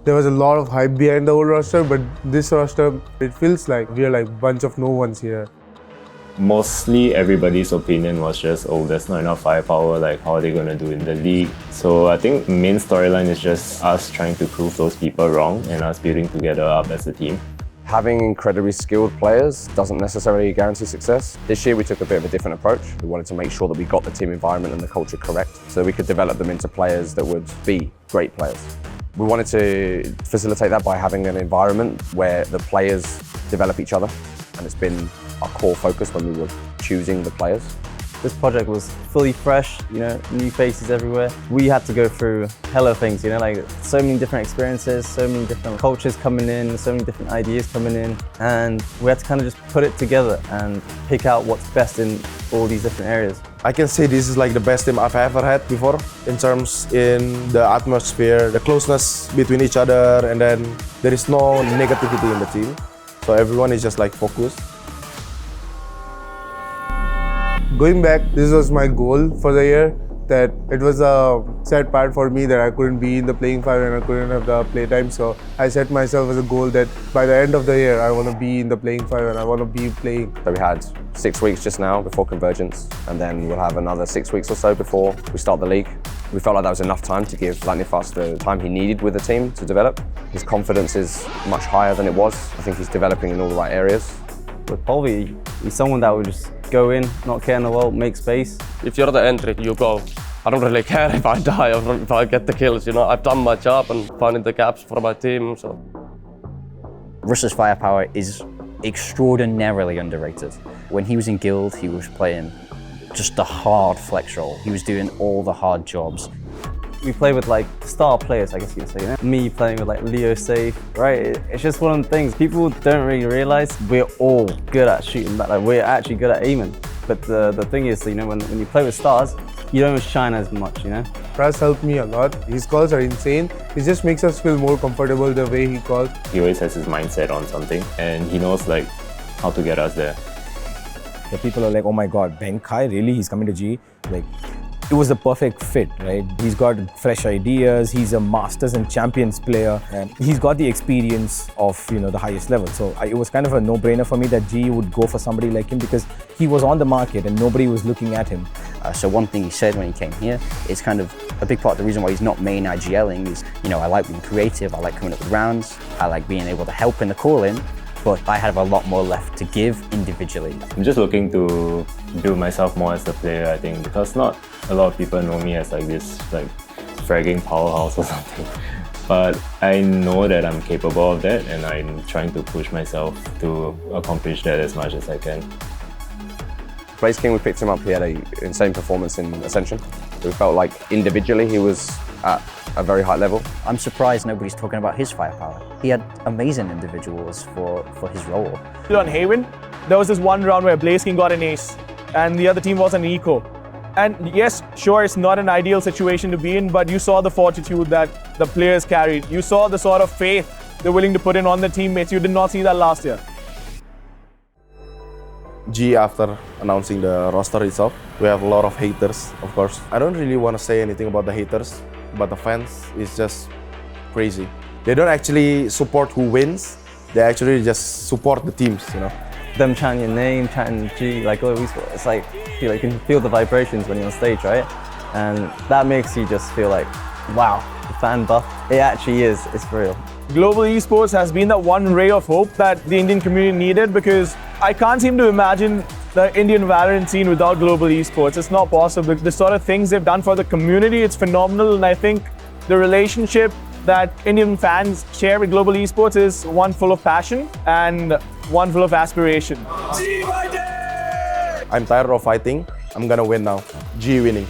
There was a lot of hype behind the old roster, but this roster, it feels like we're like a bunch of no ones here. Mostly everybody's opinion was just, oh, there's not enough firepower, like how are they going to do in the league? So I think main storyline is just us trying to prove those people wrong and us building together up as a team. Having incredibly skilled players doesn't necessarily guarantee success. This year we took a bit of a different approach. We wanted to make sure that we got the team environment and the culture correct so we could develop them into players that would be great players. We wanted to facilitate that by having an environment where the players develop each other, and it's been our core focus when we were choosing the players. This project was fully fresh, new faces everywhere. We had to go through hella things, like so many different experiences, so many different cultures coming in, so many different ideas coming in, and we had to kind of just put it together and pick out what's best in all these different areas. I can say this is like the best team I've ever had before in terms in the atmosphere, the closeness between each other, and then there is no negativity in the team. So everyone is just like focused. Going back, this was my goal for the year, that it was a sad part for me that I couldn't be in the playing five and I couldn't have the play time. So I set myself as a goal that by the end of the year, I want to be in the playing five and I want to be playing. So we had 6 weeks just now before convergence, and then we'll have another 6 weeks or so before we start the league. We felt like that was enough time to give Lanifas the time he needed with the team to develop. His confidence is much higher than it was. I think he's developing in all the right areas. With Polvi, he's someone that would just go in, not care in the world, make space. If you're the entry, you go. I don't really care if I die or if I get the kills, I've done my job and finding the gaps for my team, so. Russ's firepower is extraordinarily underrated. When he was in Guild, he was playing just the hard flex role. He was doing all the hard jobs. We play with like star players, I guess you could say. Me playing with like Leo Safe, right? It's just one of the things people don't really realize. We're all good at shooting back, like we're actually good at aiming. But the thing is, when you play with stars, you don't shine as much, Pras helped me a lot. His calls are insane. It just makes us feel more comfortable the way he calls. He always has his mindset on something and he knows like how to get us there. The people are like, oh my God, Benkai, really? He's coming to G? Like, it was the perfect fit, right? He's got fresh ideas, he's a Masters and Champions player, and he's got the experience of, the highest level. So it was kind of a no-brainer for me that G would go for somebody like him because he was on the market and nobody was looking at him. So one thing he said when he came here is kind of a big part of the reason why he's not main IGLing is, I like being creative, I like coming up with rounds, I like being able to help in the call-in, but I have a lot more left to give individually. I'm just looking to build myself more as a player, I think, because not a lot of people know me as like this fragging powerhouse or something. But I know that I'm capable of that and I'm trying to push myself to accomplish that as much as I can. Blaze King, we picked him up, he had an insane performance in Ascension. We felt like individually he was at a very high level. I'm surprised nobody's talking about his firepower. He had amazing individuals for his role. On Haven, there was this one round where Blaze King got an ace and the other team was an eco. And yes, sure, it's not an ideal situation to be in, but you saw the fortitude that the players carried. You saw the sort of faith they're willing to put in on their teammates. You did not see that last year. G, after announcing the roster itself, we have a lot of haters, of course. I don't really want to say anything about the haters, but the fans is just crazy. They don't actually support who wins, they actually just support the teams, Them chanting your name, chanting G, like it's like you can feel the vibrations when you're on stage, right? And that makes you just feel like, wow, the fan buff. It actually is, it's real. Global Esports has been that one ray of hope that the Indian community needed because I can't seem to imagine the Indian VALORANT scene without Global Esports. It's not possible. The sort of things they've done for the community, it's phenomenal, and I think the relationship that Indian fans share with Global Esports is one full of passion and one full of aspiration. I'm tired of fighting. I'm gonna win now. G winning.